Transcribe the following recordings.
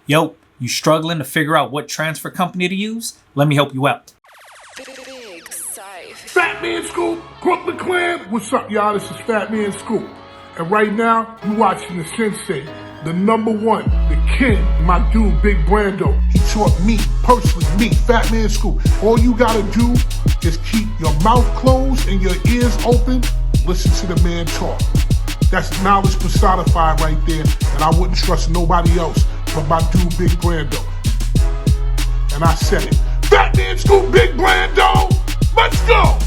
Yo, you struggling to figure out what transfer company to use? Let me help you out. Big Safe. Fat Man Scoop, Brooklyn Clan. What's up, y'all? This is Fat Man Scoop. And right now, you watching the Sensei, the number one, the king, my dude, Big Brando. He taught me, personally, me, Fat Man Scoop. All you gotta do is keep your mouth closed and your ears open. Listen to the man talk. That's knowledge personified right there. And I wouldn't trust nobody else but my dude, Big Brando. And I said it. Fat Man Scoop, Big Brando. Let's go.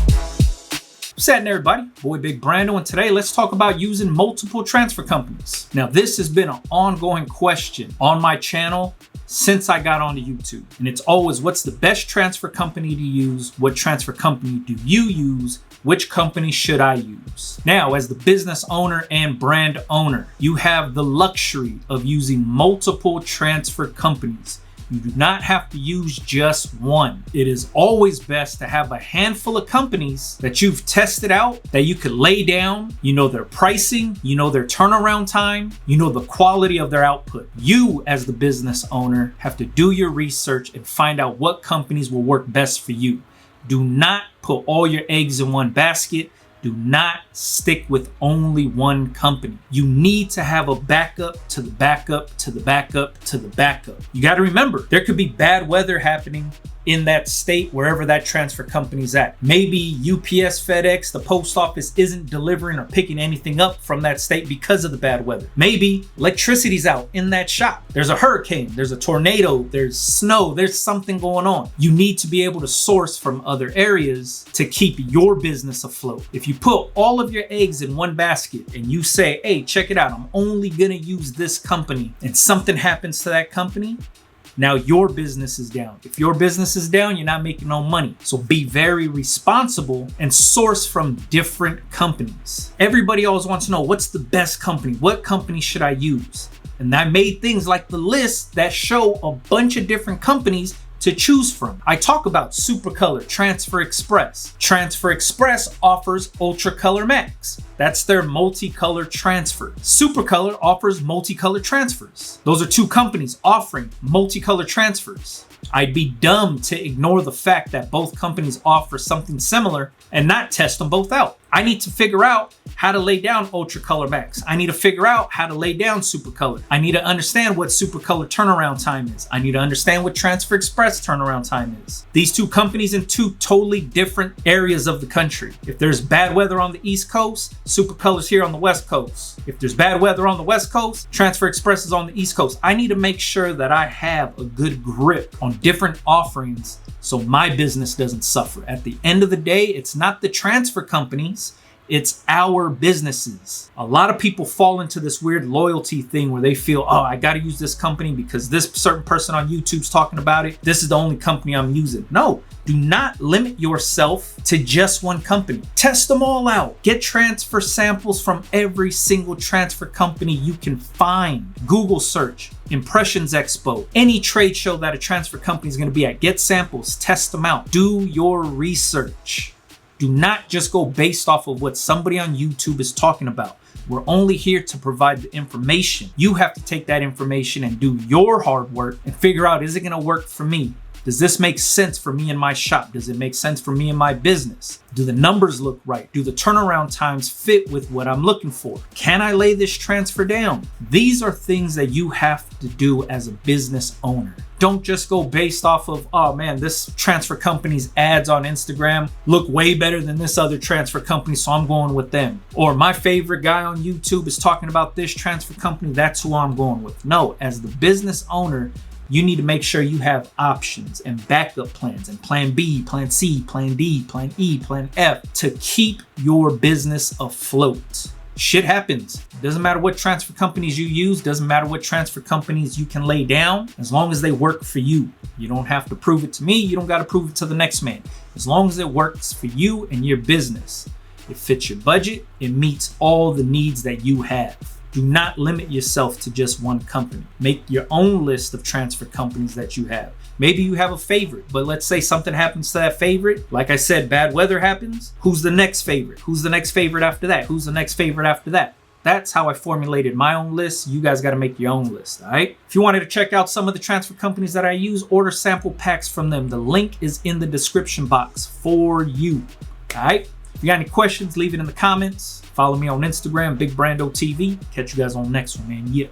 What's happening, everybody? Boy, Big Brando, and today let's talk about using multiple transfer companies. Now, this has been an ongoing question on my channel since I got onto YouTube. And it's always, what's the best transfer company to use? What transfer company do you use? Which company should I use? Now, as the business owner and brand owner, you have the luxury of using multiple transfer companies. You do not have to use just one. It is always best to have a handful of companies that you've tested out, that you could lay down. You know their pricing, you know their turnaround time, you know the quality of their output. You, as the business owner, have to do your research and find out what companies will work best for you. Do not put all your eggs in one basket. Do not stick with only one company. You need to have a backup to the backup to the backup to the backup. You got to remember, there could be bad weather happening in that state, wherever that transfer company's at. Maybe UPS, FedEx, the post office isn't delivering or picking anything up from that state because of the bad weather. Maybe electricity's out in that shop. There's a hurricane, there's a tornado, there's snow, there's something going on. You need to be able to source from other areas to keep your business afloat. If you put all of your eggs in one basket and you say, hey, check it out, I'm only gonna use this company, and something happens to that company, now your business is down. If your business is down, you're not making no money. So be very responsible and source from different companies. Everybody always wants to know, what's the best company? What company should I use? And I made things like the list that show a bunch of different companies to choose from. I talk about Supacolor Transfer Express. Transfer Express offers Ultracolor Max. That's their multicolor transfer. Supacolor offers multicolor transfers. Those are two companies offering multicolor transfers. I'd be dumb to ignore the fact that both companies offer something similar and not test them both out. I need to figure out how to lay down Ultracolor Max. I need to figure out how to lay down Supacolor. I need to understand what Supacolor turnaround time is. I need to understand what Transfer Express turnaround time is. These two companies in two totally different areas of the country. If there's bad weather on the East Coast, Supacolor's here on the West Coast. If there's bad weather on the West Coast, Transfer Express is on the East Coast. I need to make sure that I have a good grip on different offerings so my business doesn't suffer. At the end of the day, it's not the transfer companies, it's our businesses. A lot of people fall into this weird loyalty thing where they feel, oh, I got to use this company because this certain person on YouTube's talking about it. This is the only company I'm using. No, do not limit yourself to just one company. Test them all out. Get transfer samples from every single transfer company you can find. Google search Impressions Expo, any trade show that a transfer company is going to be at. Get samples, test them out. Do your research. Do not just go based off of what somebody on YouTube is talking about. We're only here to provide the information. You have to take that information and do your hard work and figure out, is it going to work for me? Does this make sense for me in my shop? Does it make sense for me in my business? Do the numbers look right? Do the turnaround times fit with what I'm looking for? Can I lay this transfer down? These are things that you have to do as a business owner. Don't just go based off of, oh man, this transfer company's ads on Instagram look way better than this other transfer company, so I'm going with them. Or my favorite guy on YouTube is talking about this transfer company, that's who I'm going with. No, as the business owner, you need to make sure you have options and backup plans and plan B, plan C, plan D, plan E, plan F to keep your business afloat. Shit happens. Doesn't matter what transfer companies you use, doesn't matter what transfer companies you can lay down, as long as they work for you. You don't have to prove it to me, you don't got to prove it to the next man. As long as it works for you and your business, it fits your budget, it meets all the needs that you have. Do not limit yourself to just one company. Make your own list of transfer companies that you have. Maybe you have a favorite, but let's say something happens to that favorite. Like I said, bad weather happens. Who's the next favorite? Who's the next favorite after that? Who's the next favorite after that? That's how I formulated my own list. You guys got to make your own list, all right? If you wanted to check out some of the transfer companies that I use, order sample packs from them. The link is in the description box for you, all right? If you got any questions, leave it in the comments. Follow me on Instagram, Big Brando TV. Catch you guys on the next one, man. Yeah.